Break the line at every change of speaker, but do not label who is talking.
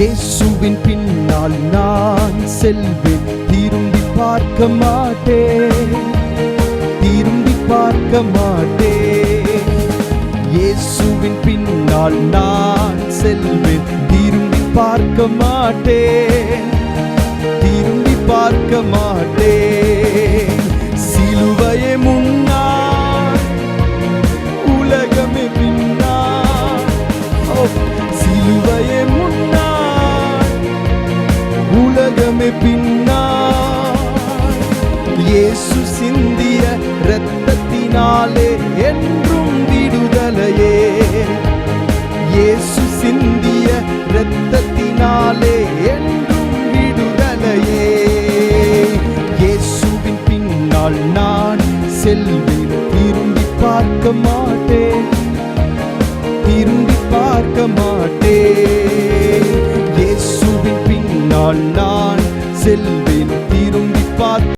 இயேசுவின் பின்னால் நான் செல்வேன், திரும்பி பார்க்க மாட்டேன், திரும்பி பார்க்க மாட்டேன். இயேசுவின் பின்னால் நான் செல்வேன், திரும்பி பார்க்க மாட்டேன், திரும்பி பார்க்க மாட்டேன். சிலுவையே முன்னால், உலகமே பின்னால். சிலுவையே முன்னால், உலகமே பின்னால். இயேசு சிந்திய இரத்தத்தினாலே என்றும் விடுதலையே, இயேசு சிந்திய இரத்தத்தினாலே என்றும் விடுதலையே. இயேசுவின் பின்னால் நான் செல்வேன், திரும்பி பார்க்க மாட்டேன், திரும்பி பார்க்க மாட்டேன். இயேசுவின் பின்னால் நான் செல்வேன், திரும்பி பார்க்க